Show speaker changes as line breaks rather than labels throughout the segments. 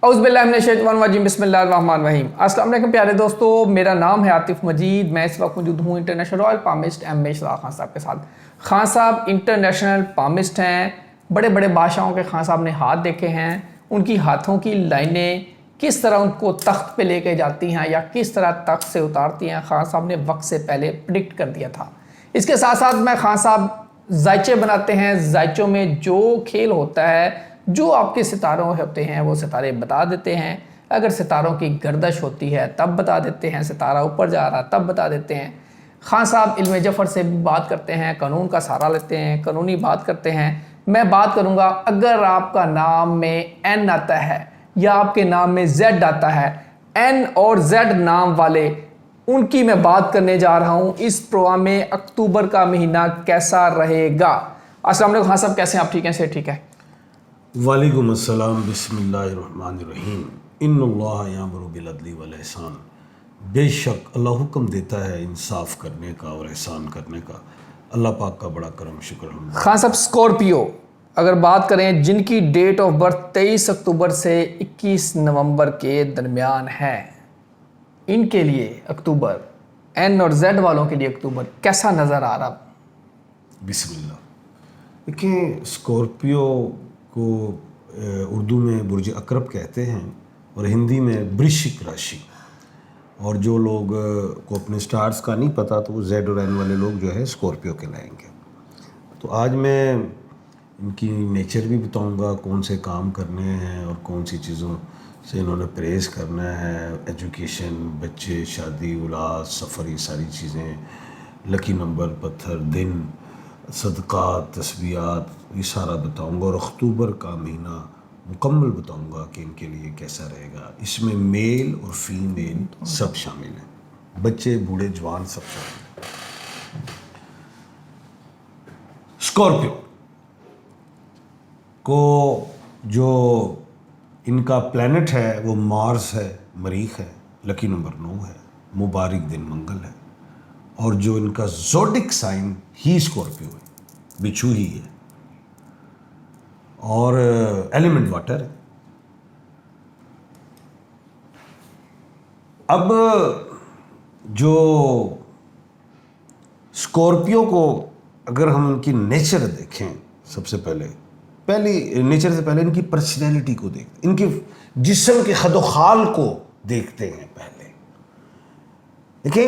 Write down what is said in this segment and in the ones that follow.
اعوذ باللہ من الشیطان الرجیم بسم اللہ الرحمن الرحیم۔ السلام علیکم پیارے دوستو، میرا نام ہے عاطف مجید۔ میں اس وقت موجود ہوں انٹرنیشنل رائل پامسٹ ایم اے شہزاد خان صاحب کے ساتھ۔ خان صاحب انٹرنیشنل پامسٹ ہیں، بڑے بڑے بادشاہوں کے خان صاحب نے ہاتھ دیکھے ہیں، ان کی ہاتھوں کی لائنیں کس طرح ان کو تخت پہ لے کے جاتی ہیں یا کس طرح تخت سے اتارتی ہیں، خان صاحب نے وقت سے پہلے پریڈکٹ کر دیا تھا۔ اس کے ساتھ ساتھ میں خان صاحب ذائچے بناتے ہیں، ذائچوں میں جو کھیل ہوتا ہے، جو آپ کے ستاروں ہوتے ہیں وہ ستارے بتا دیتے ہیں۔ اگر ستاروں کی گردش ہوتی ہے تب بتا دیتے ہیں، ستارہ اوپر جا رہا تب بتا دیتے ہیں۔ خان صاحب علم جفر سے بھی بات کرتے ہیں، قانون کا سہارا لیتے ہیں، قانونی بات کرتے ہیں۔ میں بات کروں گا اگر آپ کا نام میں این آتا ہے یا آپ کے نام میں زیڈ آتا ہے، این اور زیڈ نام والے، ان کی میں بات کرنے جا رہا ہوں اس پروگرام میں۔ اکتوبر کا مہینہ کیسا رہے گا؟ السلام علیکم خان صاحب، کیسے ہیں آپ؟ ٹھیک ہیں؟ سے ٹھیک ہے؟
وعلیکم السلام، بسم اللہ الرحمن الرحیم۔ ان اللہ یامر بالعدل والاحسان، بے شک اللہ حکم دیتا ہے انصاف کرنے کا اور احسان کرنے کا۔ اللہ پاک کا بڑا کرم شکر الحمد۔
خان صاحب اسکورپیو اگر بات کریں، جن کی ڈیٹ آف برتھ 23 اکتوبر سے 21 نومبر کے درمیان ہے، ان کے لیے اکتوبر، این اور زیڈ والوں کے لیے اکتوبر کیسا نظر آ رہا؟
بسم اللہ۔ دیکھیں، اسکورپیو کو اردو میں برج عقرب کہتے ہیں اور ہندی میں برشک راشی، اور جو لوگ کو اپنے سٹارز کا نہیں پتہ تو وہ زیڈ اور این والے لوگ جو ہے اسکورپیو کہلائیں گے۔ تو آج میں ان کی نیچر بھی بتاؤں گا، کون سے کام کرنے ہیں اور کون سی چیزوں سے انہوں نے پرہیز کرنا ہے، ایجوکیشن، بچے، شادی، اولاد، سفر، یہ ساری چیزیں، لکی نمبر، پتھر، دن، صدقات، تسبیحات، یہ سارا بتاؤں گا، اور اکتوبر کا مہینہ مکمل بتاؤں گا کہ ان کے لیے کیسا رہے گا۔ اس میں میل اور فیمیل سب شامل ہیں، بچے، بوڑھے، جوان سب شامل ہیں۔ اسکورپیو کو جو ان کا پلینٹ ہے وہ مارس ہے، مریخ ہے، لکی نمبر 9 ہے، مبارک دن منگل ہے، اور جو ان کا زوڈک سائن ہی اسکورپیو ہے، بچھو ہی ہے، اور ایلیمنٹ واٹر ہے۔ اب جو اسکورپیو کو اگر ہم ان کی نیچر دیکھیں، سب سے پہلی نیچر سے پہلے ان کی پرسنالٹی کو دیکھتے ہیں، ان کے جسم کے خد و خال کو دیکھتے ہیں۔ پہلے دیکھیں،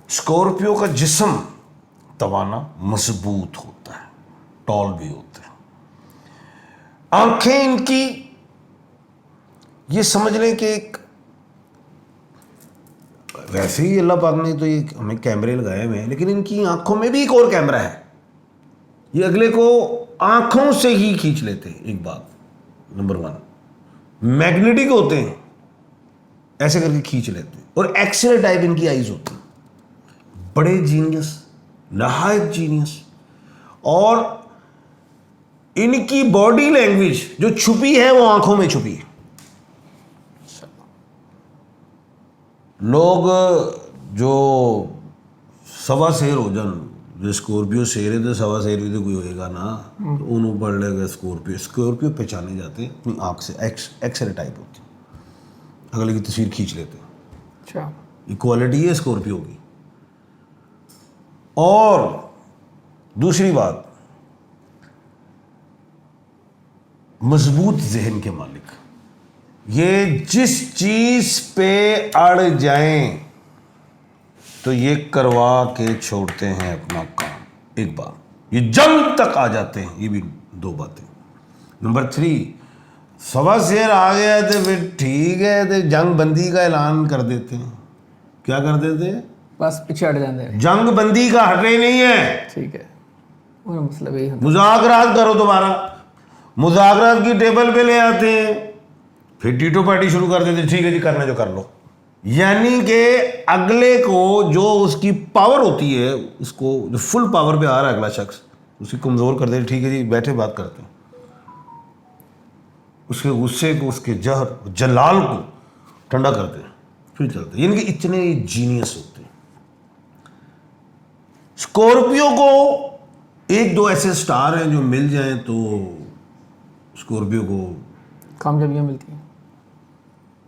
اسکورپیو کا جسم توانا، مضبوط ہوتا ہے، ٹال بھی ہوتا ہے۔ آنکھیں ان کی یہ سمجھ لیں کہ ایک، ویسے ہی اللہ پاک نے تو یہ ہمیں کیمرے لگائے ہوئے ہیں، لیکن ان کی آنکھوں میں بھی ایک اور کیمرہ ہے، یہ اگلے کو آنکھوں سے ہی کھینچ لیتے ہیں۔ ایک بات نمبر 1، میگنیٹک ہوتے ہیں، ایسے کر کے کھینچ لیتے ہیں، اور ایکس رے ٹائپ ان کی آئیز ہوتی ہیں، بڑے جینیس، نہایت جینیس۔ اور ان کی باڈی لینگویج جو چھپی ہے وہ آنکھوں میں چھپی ہے۔ لوگ جو سوا سیر ہو جان، جو اسکورپیو شیر ہے تو سوا سیر بھی تو کوئی ہوئے گا نا، تو انہوں پڑھ لے گا اسکورپیو پہچانے جاتے ہیں اپنی آنکھ سے، ایکس رے ٹائپ ہوتی ہے، اگلے کی تصویر کھینچ لیتے ہیں۔
اچھا،
یہ کوالٹی ہے اسکورپیو کی۔ اور دوسری بات، مضبوط ذہن کے مالک، یہ جس چیز پہ اڑ جائیں تو یہ کروا کے چھوڑتے ہیں اپنا کام۔ ایک بات، یہ جنگ تک آ جاتے ہیں، یہ بھی 2 باتیں۔ نمبر 3، سوا سیر آ گیا تو پھر ٹھیک ہے، تو جنگ بندی کا اعلان کر دیتے ہیں۔ کیا کر دیتے ہیں؟
بس پیچھے ہٹ جاتے ہیں،
جنگ بندی کا ہٹے نہیں ہے،
ٹھیک ہے، وہ مطلب یہی ہوتا
مذاکرات کرو، دوبارہ مذاکرات کی ٹیبل پہ لے آتے ہیں، پھر ٹیٹو پارٹی شروع کر دیتے ہیں، ٹھیک ہے جی کرنا جو کر لو۔ یعنی کہ اگلے کو جو اس کی پاور ہوتی ہے، اس کو جو فل پاور پہ آ رہا ہے اگلا شخص، اس کی کمزور کر دیتے، ٹھیک ہے جی بیٹھے بات کرتے ہیں، اس کے غصے کو، اس کے جہر جلال کو ٹھنڈا کرتے ہیں، پھر چلتے ہیں۔ یعنی کہ اتنے جینیس ہوتے ہیں۔ اسکورپیو کو 1-2 ایسے سٹار ہیں جو مل جائیں تو اسکورپیو کو
کامیابیاں ملتی ہیں۔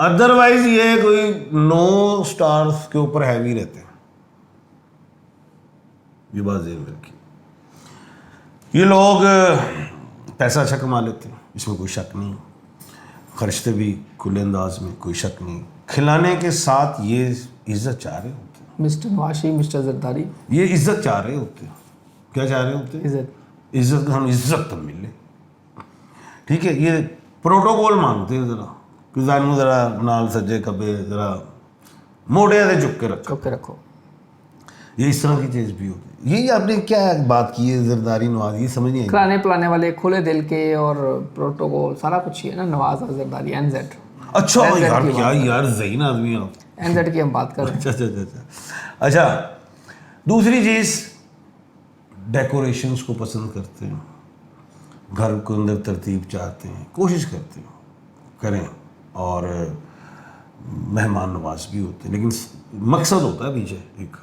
ادروائز یہ کوئی 9 سٹارز کے اوپر ہیوی رہتے ہیں. یہ بات ذہن میں رکھیے. یہ لوگ پیسہ اچھا کما لیتے ہیں, اس میں کوئی شک نہیں, خرچتے بھی کھلے انداز میں, کوئی شک نہیں. کھلانے کے ساتھ یہ عزت چاہ رہے ہوتے ہیں.
مسٹر نواشی, مسٹر زرداری,
یہ عزت چاہ رہے ہوتے ہیں. کیا چاہ رہے ہوتے ہیں؟
عزت.
ہم عزت تب ملے. ٹھیک ہے, یہ پروٹوکول مانگتے ہیں ذرا کہ ذانو ذرا نال سجے کبے ذرا موڑے سے چپ کے رکھو.
چپ کے رکھو.
یہ اس طرح کی چیز بھی ہوتی ہے. یہی آپ نے کیا بات کی ہے زرداری نواز, یہ سمجھ نہیں آئی.
کھلانے پلانے والے کھلے دل کے اور پروٹوکول سارا کچھ ہی ہے نا. نواز اور زرداری, این زیڈ.
اچھا یار, کیا یار ذہین آدمی آپ.
این زیڈ کی ہم بات کر رہے ہیں.
اچھا, دوسری چیز ڈیکوریشنز کو پسند کرتے ہیں, گھر کو اندر ترتیب چاہتے ہیں, کوشش کرتے ہیں کریں, اور مہمان نواز بھی ہوتے ہیں. لیکن مقصد ہوتا ہے پیچھے ایک,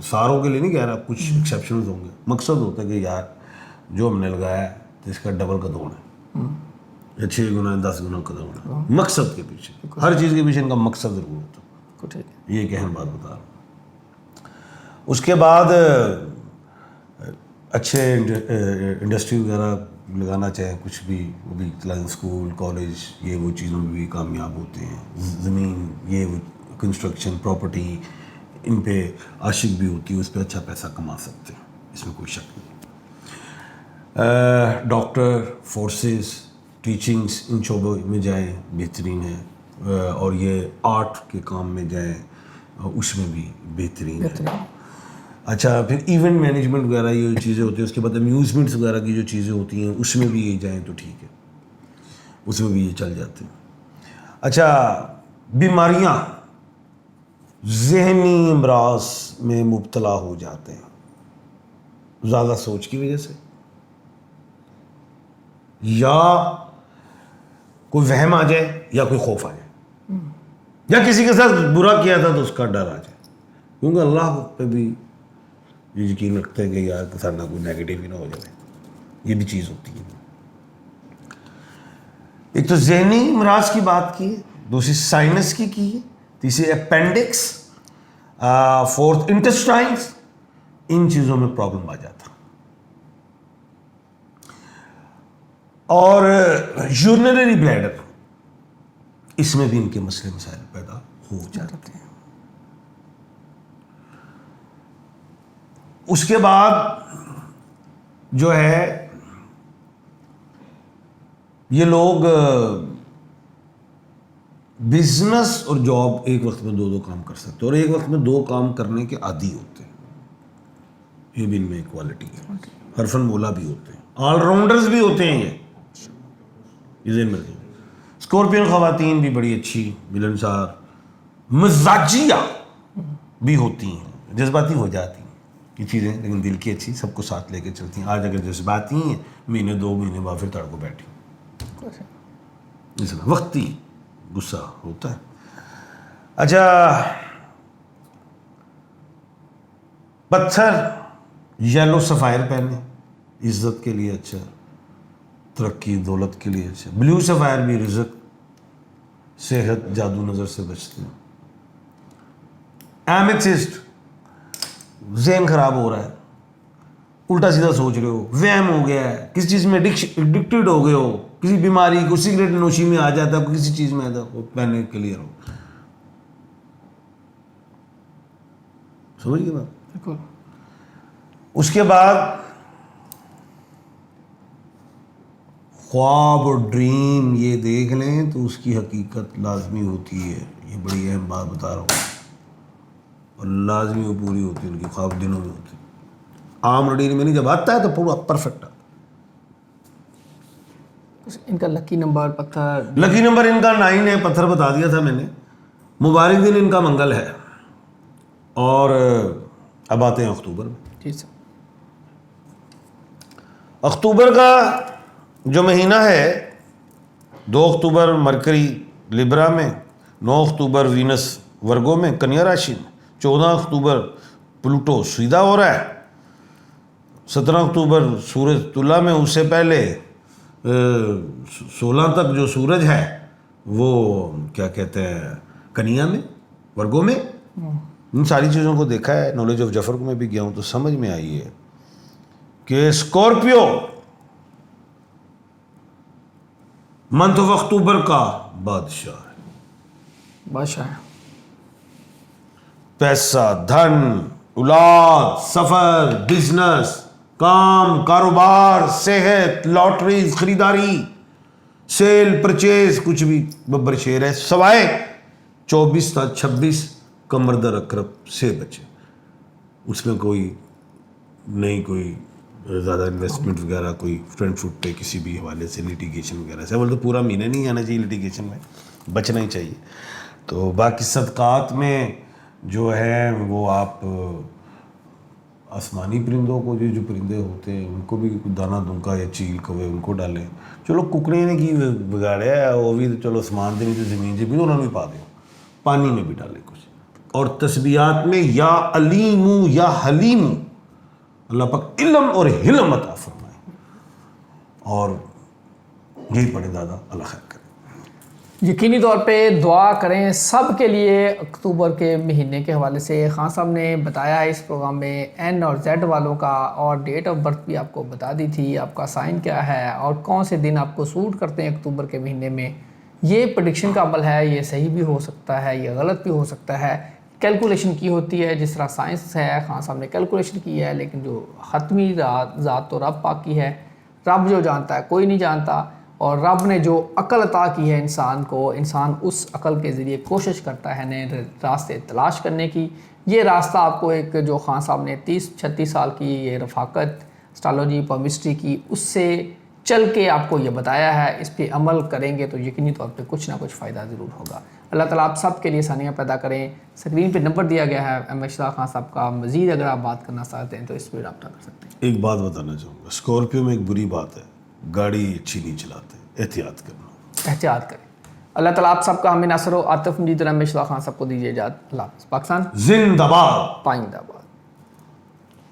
ساروں کے لیے نہیں کہہ رہا, کچھ ایکسیپشنز ہوں گے. مقصد ہوتا ہے کہ یار جو ہم نے لگایا ہے تو اس کا ڈبل قدم ہے, 6 گنا 10 گنا قدم ہے. مقصد کے پیچھے, ہر چیز کے پیچھے ان کا مقصد ضرور ہوتا ہے. یہ ایک اہم بات بتا رہا ہوں. اس کے بعد اچھے انڈسٹری وغیرہ لگانا چاہیں کچھ بھی, وہ بھی اسکول کالج یہ وہ چیزوں میں بھی کامیاب ہوتے ہیں. زمین یہ وہ کنسٹرکشن پراپرٹی ان پہ عاشق بھی ہوتی ہے, اس پہ اچھا پیسہ کما سکتے ہیں, اس میں کوئی شک نہیں. ڈاکٹر, فورسز, ٹیچنگس, ان شعبوں میں جائیں بہترین ہے. اور یہ آرٹ کے کام میں جائیں اس میں بھی بہترین ہے. اچھا, پھر ایونٹ مینجمنٹ وغیرہ یہ چیزیں ہوتی ہیں. اس کے بعد امیوزمنٹس وغیرہ کی جو چیزیں ہوتی ہیں اس میں بھی یہ جائیں تو ٹھیک ہے, اس میں بھی یہ چل جاتے ہیں. اچھا, بیماریاں, ذہنی امراض میں مبتلا ہو جاتے ہیں زیادہ سوچ کی وجہ سے, یا کوئی وہم آ جائے یا کوئی خوف آ جائے, یا کسی کے ساتھ برا کیا تھا تو اس کا ڈر آ جائے. کیونکہ اللہ پہ بھی یہ یقین رکھتے ہیں کہ یار کے ساتھ نہ کوئی نیگیٹو ہی نہ ہو جائے. یہ بھی چیز ہوتی ہے. ایک تو ذہنی امراض کی بات کی ہے, دوسری سائنس کی ہے, تیسری اپینڈکس, فورتھ انٹسٹائنس. ان چیزوں میں پرابلم آ جاتا. اور یورینری بلیڈر, اس میں بھی ان کے مسئلے مسائل پیدا ہو جاتے ہیں. اس کے بعد جو ہے یہ لوگ بزنس اور جاب ایک وقت میں 2 کام کر سکتے اور ایک وقت میں 2 کام کرنے کے عادی ہوتے ہیں. یہ بھی ان میں ایکوالٹی ہے. حرفن مولا بھی ہوتے ہیں, آل راؤنڈرز بھی ہوتے ہیں. یہ ذہن میں رکھیں. اسکورپین خواتین بھی بڑی اچھی ملنسار مزاجیہ بھی ہوتی ہیں, جذباتی ہو جاتی ہیں یہ چیزیں, لیکن دل کی اچھی, سب کو ساتھ لے کے چلتی ہیں. آج اگر جذباتی ہیں, مہینے 2 مہینے بعد پھر تڑ کو بیٹھی, اس میں وقتی غصہ ہوتا ہے. اچھا, پتھر یلو سفائر پہنے, عزت کے لیے اچھا, ترقی دولت کے لیے اچھا. بلیو سفائر بھی رزق, صحت, جادو نظر سے بچتے ہیں. ایمیتھسٹ, ذہن خراب ہو رہا ہے, الٹا سیدھا سوچ رہے ہو, وہم ہو گیا ہے, کسی چیز میں ایڈکٹڈ ہو گئے ہو, کسی بیماری کو, سگریٹ نوشی میں آ جاتا ہے, کسی چیز میں آتا ہے, پہنے کلیئر ہو. سمجھ گئے بات؟
بالکل.
اس کے بعد خواب اور ڈریم یہ دیکھ لیں تو اس کی حقیقت لازمی ہوتی ہے. یہ بڑی اہم بات بتا رہا ہوں, اور لازمی وہ پوری ہوتی ہے. ان کی خواب دنوں میں ہوتی ہے. عام روٹین میں نہیں, جب آتا ہے تو پورا پرفیکٹ آتا ہے.
ان کا لکی نمبر پتھر,
لکی نمبر ان کا 9 ہے. پتھر بتا دیا تھا میں نے. مبارک دن ان کا منگل ہے. اور اب آتے ہیں اکتوبر میں.
جی سر.
اکتوبر کا جو مہینہ ہے, 2 اکتوبر مرکری لبرا میں, 9 اکتوبر وینس ورگو میں کنیا راشی میں, 14 اکتوبر پلوٹو سیدھا ہو رہا ہے, 17 اکتوبر سورج تلا میں. اس سے پہلے 16 تک جو سورج ہے وہ کیا کہتے ہیں کنیا میں ورگو میں. ان ساری چیزوں کو دیکھا ہے. نالج آف جفر کو میں بھی گیا ہوں تو سمجھ میں آئی ہے کہ اسکارپیو منتھ آف اکتوبر کا بادشاہ ہے.
بادشاہ
پیسہ، دھن، اولاد، سفر، بزنس، کام، کاروبار، صحت، لاٹریز، خریداری، سیل، پرچیز، کچھ بھی ببر شیر ہے سوائے 24 تھا 26 کمردر اکرب سے بچے. اس میں کوئی نہیں کوئی زیادہ انویسٹمنٹ وغیرہ کوئی فرنٹ فٹ پہ کسی بھی حوالے سے لیٹیگیشن وغیرہ سے. بولے تو پورا مہینہ نہیں آنا چاہیے لیٹیگیشن میں، بچنا ہی چاہیے. تو باقی صدقات میں جو ہے وہ آپ آسمانی پرندوں کو جو پرندے ہوتے ہیں ان کو بھی دانہ دنکا یا چیل کوے ان کو ڈالیں. چلو ککڑے نے کی بگاڑیا ہے وہ بھی چلو آسمان دے نہیں تو زمین سے بھی انہوں نے بھی پا دیں، پانی میں بھی ڈالیں کچھ. اور تسبیحات میں یا علیم یا حلیم اللہ پاک علم اور حلم عطا فرمائے اور یہی پڑھے دادا. اللہ خیر کرے.
یقینی طور پہ دعا کریں سب کے لیے. اکتوبر کے مہینے کے حوالے سے خان صاحب نے بتایا اس پروگرام میں این اور زیڈ والوں کا اور ڈیٹ آف برتھ بھی آپ کو بتا دی تھی، آپ کا سائن کیا ہے اور کون سے دن آپ کو سوٹ کرتے ہیں اکتوبر کے مہینے میں. یہ پریڈکشن کا عمل ہے، یہ صحیح بھی ہو سکتا ہے، یہ غلط بھی ہو سکتا ہے. کیلکولیشن کی ہوتی ہے جس طرح سائنس ہے، خان صاحب نے کیلکولیشن کی ہے، لیکن جو حتمی ذات تو رب پاک کی ہے. رب جو جانتا ہے کوئی نہیں جانتا. اور رب نے جو عقل عطا کی ہے انسان کو، انسان اس عقل کے ذریعے کوشش کرتا ہے نئے راستے تلاش کرنے کی. یہ راستہ آپ کو ایک جو خان صاحب نے 30-36 سال کی یہ رفاقت اسٹرالوجی پامسٹری کی اس سے چل کے آپ کو یہ بتایا ہے. اس پہ عمل کریں گے تو یقینی طور پہ کچھ نہ کچھ فائدہ ضرور ہوگا. اللہ تعالیٰ آپ سب کے لیے آسانیاں پیدا کریں. اسکرین پہ نمبر دیا گیا ہے ایم اشراق خان صاحب کا. مزید اگر آپ بات کرنا چاہتے ہیں تو اس پہ رابطہ کر سکتے ہیں.
ایک بات بتانا چاہوں گا، اسکارپیو میں ایک بری بات ہے، گاڑی اچھی نہیں چلاتے، احتیاط کرنا.
احتیاط کریں. اللہ تعالیٰ آپ سب کا ہمیں ناصر و عاطف مجید اور ایم اشراق خان صاحب کو دیجیے اجازت. اللہ حافظ. پاکستان
زندہ باد.
پائندہ باد.